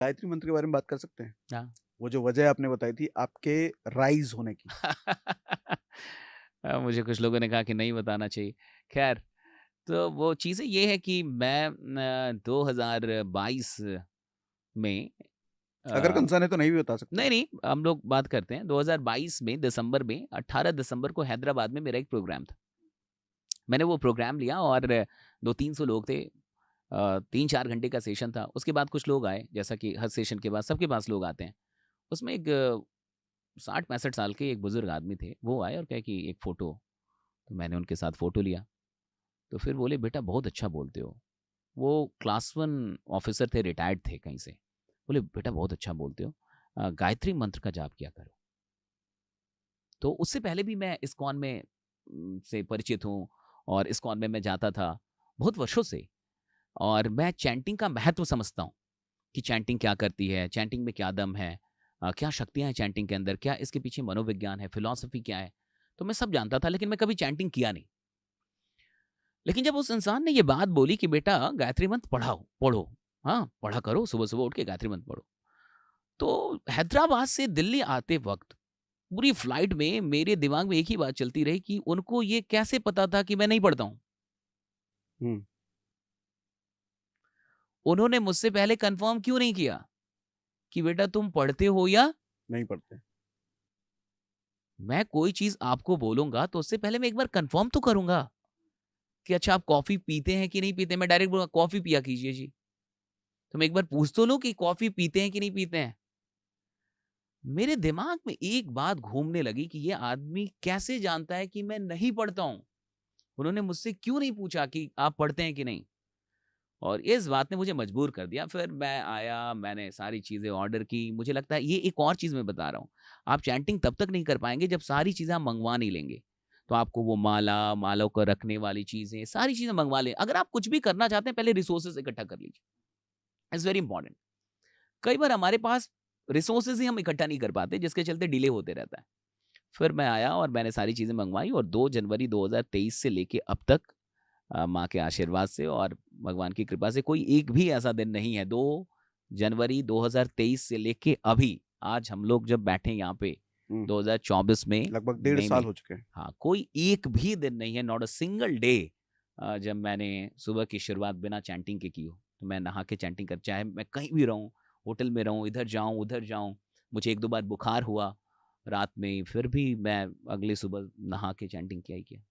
गायत्री मंत्र के बारे में बात कर सकते हैं? हाँ। वो जो वजह आपने बताई थी आपके राइज़ होने की। मुझे कुछ लोगों ने कहा कि नहीं बताना चाहिए। ख़ैर, तो वो चीज़ें ये है कि मैं 2022 में अगर अ, कंसर्न है तो नहीं भी बता सकते नहीं, आप। नहीं, हम लोग बात करते हैं। 2022 में दिसंबर में 18 दिसंबर को हैदराबाद में मेरा एक प्रोग्राम था। मैंने वो प्रोग्राम लिया और 200-300 लोग थे। 3-4 घंटे का सेशन था। उसके बाद कुछ लोग आए, जैसा कि हर सेशन के बाद सबके पास लोग आते हैं। उसमें एक 60-65 साल के एक बुज़ुर्ग आदमी थे। वो आए और कहे कि एक फ़ोटो। तो मैंने उनके साथ फ़ोटो लिया। तो फिर बोले, "बेटा बहुत अच्छा बोलते हो।" वो क्लास 1 ऑफ़िसर थे, रिटायर्ड थे कहीं से। बोले, "बेटा बहुत अच्छा बोलते हो। गायत्री मंत्र का जाप किया करो।" तो उससे पहले भी मैं इस्कॉन में से परिचित हूँ और इस्कॉन में मैं जाता था, बहुत वर्षों से। और मैं चैंटिंग का महत्व समझता हूँ कि चैंटिंग क्या करती है, चैंटिंग में क्या दम है, क्या शक्तियाँ हैं चैंटिंग के अंदर, क्या इसके पीछे मनोविज्ञान है, फ़िलॉसफ़ी क्या है। तो मैं सब जानता था, लेकिन मैं कभी चैंटिंग किया नहीं। लेकिन जब उस इंसान ने ये बात बोली कि बेटा गायत्री मंत्र पढ़ो, हाँ, पढ़ा करो, सुबह-सुबह उठ के गायत्री मंत्र पढ़ो। तो हैदराबाद से दिल्ली आते वक़्त पूरी फ्लाइट में मेरे दिमाग में एक ही बात चलती रही कि उनको ये कैसे पता था कि मैं नहीं पढ़ता हूँ? हुँ, उन्होंने मुझसे पहले कन्फर्म क्यों नहीं किया कि बेटा तुम पढ़ते हो या नहीं पढ़ते। मैं कोई चीज़ आपको बोलूँगा तो उससे पहले मैं एक बार कन्फर्म तो करूँगा कि अच्छा आप कॉफ़ी पीते हैं कि नहीं पीते? मैं डायरेक्ट बोलूँगा कॉफ़ी पिया कीजिए जी। तो मैं एक बार पूछ तो लूँ कि कॉफ़ी पीते हैं कि नहीं पीते हैं? मेरे दिमाग में एक बात घूमने लगी कि ये आदमी कैसे जानता है कि मैं नहीं पढ़ता हूँ? उन्होंने मुझसे क्यों नहीं पूछा कि आप पढ़ते हैं कि नहीं? और इस बात ने मुझे मजबूर कर दिया। फिर मैं आया, मैंने सारी चीज़ें ऑर्डर की। मुझे लगता है ये एक और चीज़ मैं बता रहा हूँ, आप चैंटिंग तब तक नहीं कर पाएँगे जब सारी चीज़ें आप मँगवा नहीं लेंगे। तो आपको वो माला, मालाओं को रखने वाली चीज़ें, सारी चीज़ें मँगवा लें। अगर आप कुछ भी करना चाहते हैं, पहले रिसोर्सेज़ इकट्ठा कर लीजिए। It's very important. कई बार हमारे पास रिसोर्सेज़ ही हम इकट्ठा नहीं कर पाते, जिसके चलते डिले होते रहता है। फिर मैं आया और मैंने सारी चीज़ें मँगवाई और 2 जनवरी 2023 से लेके अब तक माँ के आशीर्वाद से और भगवान की कृपा से कोई एक भी ऐसा दिन नहीं है 2 जनवरी 2023 से लेके अभी आज हम लोग जब बैठे हैं यहाँ पे हुँ, 2024 में लगभग डेढ़ मई साल में, हो चुके हैं। हाँ, कोई एक भी दिन नहीं है, नॉट अ सिंगल डे जब मैंने सुबह की शुरुआत बिना चैंटिंग के की हो। तो मैं नहा के चैंटिंग कर, चाहे मैं कहीं भी रहूँ, होटल में रहूँ, इधर जाऊँ, उधर जाऊँ। मुझे 1-2 बार बुखार हुआ रात में, फिर भी मैं अगली सुबह नहा के चैंटिंग किया ही किया।